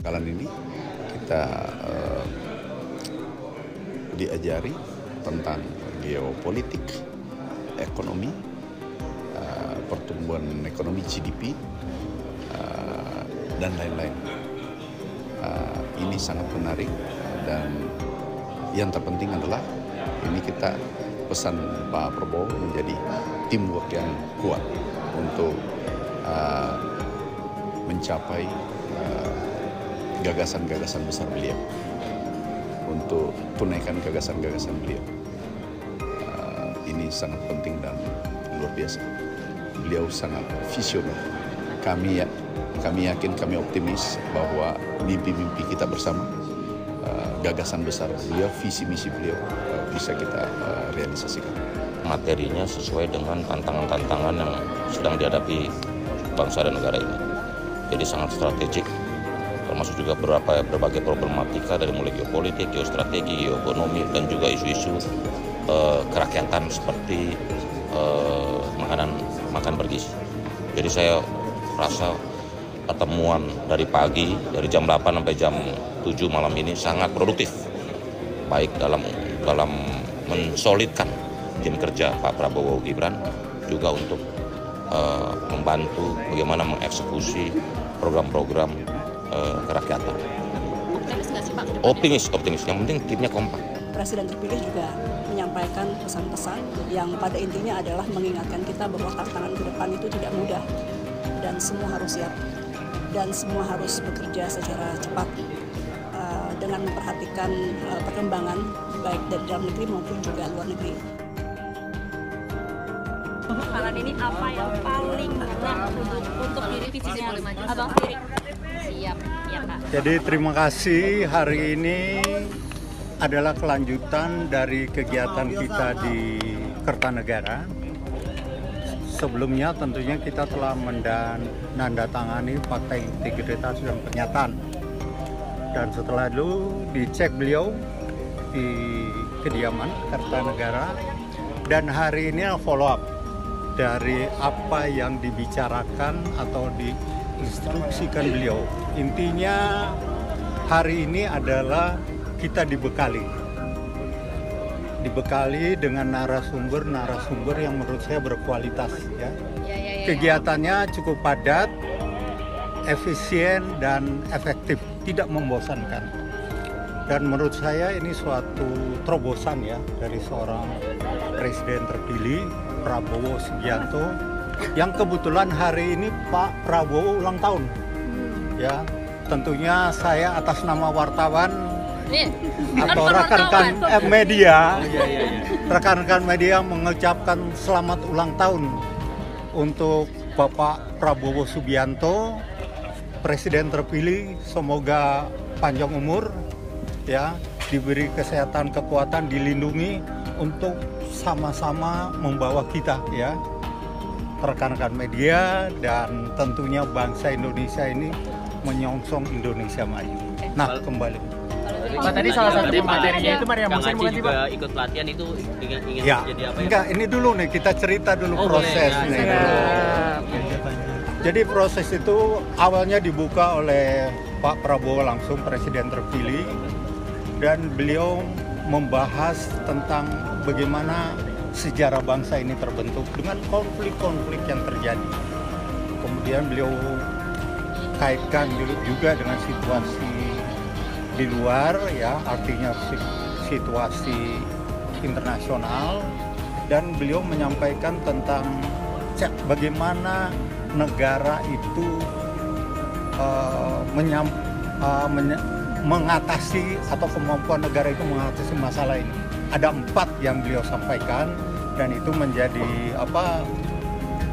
Kali ini kita diajari tentang geopolitik, ekonomi, pertumbuhan ekonomi GDP, dan lain-lain. Ini sangat menarik dan yang terpenting adalah ini kita pesan Pak Prabowo menjadi teamwork yang kuat untuk mencapai gagasan-gagasan besar beliau, untuk tunaikan gagasan-gagasan beliau. Ini sangat penting dan luar biasa. Beliau sangat visioner. Kami yakin, kami optimis bahwa mimpi-mimpi kita bersama, gagasan besar beliau, visi misi beliau bisa kita realisasikan. Materinya sesuai dengan tantangan-tantangan yang sedang dihadapi bangsa dan negara ini. Jadi sangat strategik, termasuk juga berbagai problematika dari mulai geopolitik, geostrategi, geoekonomi, dan juga isu-isu kerakyatan seperti makan bergizi. Jadi saya rasa pertemuan dari pagi, dari jam 8 sampai jam 7 malam ini sangat produktif, baik dalam mensolidkan tim kerja Pak Prabowo Gibran, juga untuk membantu bagaimana mengeksekusi program-program kerakyatan. Optimis nggak sih Pak? Optimis. Yang penting timnya kompak. Presiden terpilih juga menyampaikan pesan-pesan yang pada intinya adalah mengingatkan kita bahwa tantangan ke depan itu tidak mudah dan semua harus siap dan semua harus bekerja secara cepat dengan memperhatikan perkembangan baik dari dalam negeri maupun juga luar negeri. Kalian ini apa yang paling berat untuk direvisinya Abang sendiri? Siap, ya Pak. Jadi terima kasih, hari ini adalah kelanjutan dari kegiatan kita di Kertanegara. Sebelumnya tentunya kita telah menandatangani fakta integritas dan pernyataan. Dan setelah itu dicek beliau di kediaman Kertanegara, dan hari ini follow up dari apa yang dibicarakan atau diinstruksikan beliau. Intinya hari ini adalah kita dibekali dengan narasumber yang menurut saya berkualitas ya. Kegiatannya cukup padat, efisien dan efektif, tidak membosankan. Dan menurut saya ini suatu terobosan ya dari seorang presiden terpilih Prabowo Subianto, yang kebetulan hari ini Pak Prabowo ulang tahun. Ya, tentunya saya atas nama wartawan atau rekan-rekan media mengucapkan selamat ulang tahun untuk Bapak Prabowo Subianto, presiden terpilih. Semoga panjang umur ya, diberi kesehatan, kekuatan, dilindungi untuk sama-sama membawa kita ya, rekan-rekan media, dan tentunya bangsa Indonesia ini menyongsong Indonesia maju. Nah, kembali. Pak, tadi salah satu materinya itu Maria Musen bukan sih Pak? Juga ikut pelatihan itu ingin Ya, jadi apa ya? enggak, ini dulu nih kita cerita dulu prosesnya. Jadi proses itu awalnya dibuka oleh Pak Prabowo langsung, presiden terpilih, dan beliau membahas tentang bagaimana sejarah bangsa ini terbentuk dengan konflik-konflik yang terjadi. Kemudian beliau kaitkan juga dengan situasi di luar ya, artinya situasi internasional, dan beliau menyampaikan tentang bagaimana negara itu mengatasi atau kemampuan negara itu mengatasi masalah ini. Ada 4 yang beliau sampaikan, dan itu menjadi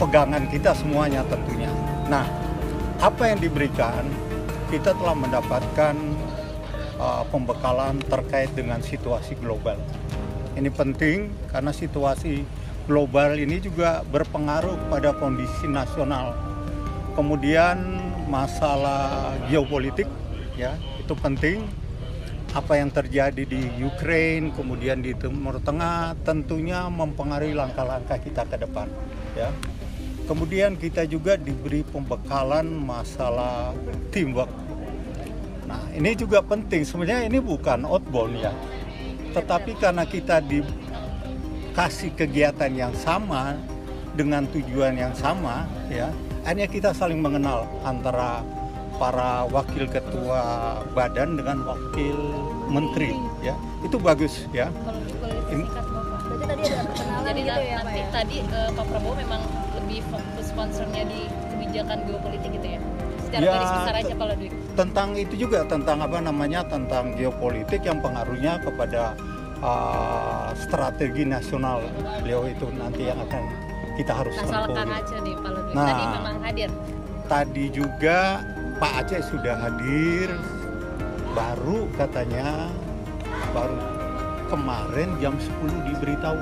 pegangan kita semuanya tentunya. Nah, apa yang diberikan, kita telah mendapatkan pembekalan terkait dengan situasi global. Ini penting karena situasi global ini juga berpengaruh pada kondisi nasional. Kemudian masalah geopolitik ya, itu penting. Apa yang terjadi di Ukraina, kemudian di Timur Tengah, tentunya mempengaruhi langkah-langkah kita ke depan ya. Kemudian kita juga diberi pembekalan masalah teamwork. ini juga penting. Sebenarnya ini bukan outbound ya, tetapi karena kita dikasih kegiatan yang sama dengan tujuan yang sama, ya, akhirnya kita saling mengenal antara para wakil ketua badan dengan wakil menteri, ya, itu bagus, ya. Berarti tadi ada perkenalan Jadi gitu ya, Pak nanti ya? tadi Pak Prabowo memang lebih fokus concernnya di kebijakan geopolitik gitu ya? Secara Ya, garis besar aja kalau di Tentang itu juga, tentang tentang geopolitik yang pengaruhnya kepada strategi nasional beliau itu nanti yang akan kita harus masalah tempuh. Kang Aceh nih Pak Ludwig. Nah. Tadi memang hadir. Tadi juga Pak Aceh sudah hadir, baru katanya, baru kemarin jam 10 diberitahu.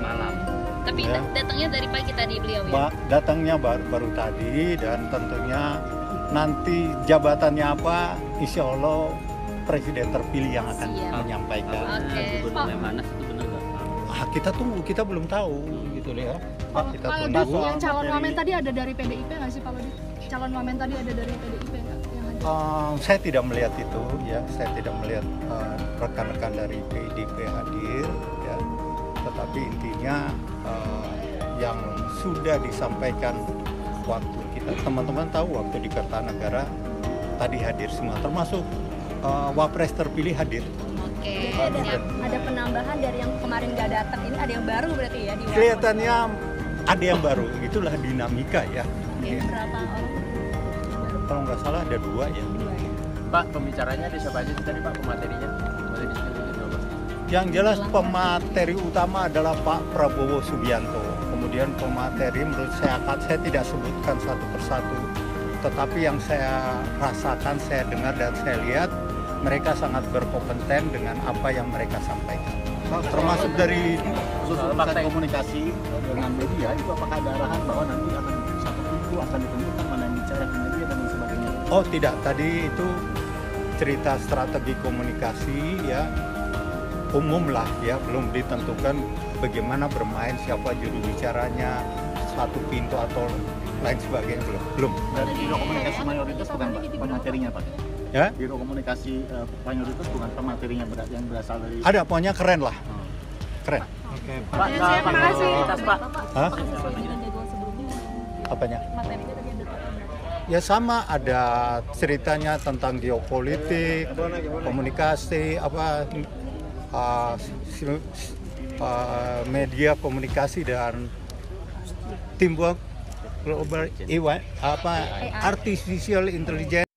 Malam. Tapi Ya. datangnya dari pagi tadi beliau ya? Datangnya baru tadi, dan tentunya nanti jabatannya apa, insya Allah Presiden terpilih yang akan Siap. menyampaikan. Oke. Gubernur Lemhanas itu benar nggak? Kita tunggu, kita belum tahu gitu ya. Kita Pak tunggu. Lodit, yang calon wamen tadi ada dari PDIP nggak sih Pak Lodit? Calon wamen tadi ada dari PDIP nggak yang hadir? Saya tidak melihat itu, ya. Saya tidak melihat rekan-rekan dari PDIP hadir, ya. Tetapi intinya yang sudah disampaikan waktu kita, teman-teman tahu waktu di Kertanegara tadi hadir semua, termasuk Wapres terpilih hadir. Oke. Jadi ada penambahan dari yang kemarin nggak datang, ini ada yang baru berarti ya di Kelihatannya ada yang baru, itulah dinamika ya. Ya, berapa orang? Kalau nggak salah ada 2 ya. Pak, pembicaranya ada siapa aja sih tadi Pak, pematerinya? Boleh disebutin dulu, Pak? Yang jelas pemateri utama adalah Pak Prabowo Subianto. Kemudian pemateri menurut saya tidak sebutkan satu persatu, tetapi yang saya rasakan, saya dengar dan saya lihat, mereka sangat berkompeten dengan apa yang mereka sampaikan. Termasuk dari Fakta komunikasi dengan media itu apakah ada arahan bahwa nanti akan satu pintu akan ditentukan mana yang bicara ke media dan lain sebagainya? Oh tidak, tadi itu cerita strategi komunikasi ya, umum lah ya, belum ditentukan bagaimana bermain, siapa juru bicaranya, satu pintu atau lain sebagainya, belum. Dan biro komunikasi mayoritas bukan Pak, pematerinya Pak. Ya, Biro komunikasi mayoritas bukan pematerinya yang berasal dari. ada, pokoknya keren lah, keren. Pak, terima kasih. Pak. Hah? Sesuai dengan jadwal sebelumnya, Apanya? materinya tadi ada Ya sama, ada ceritanya tentang geopolitik, komunikasi, media komunikasi dan teamwork global, artificial intelligence.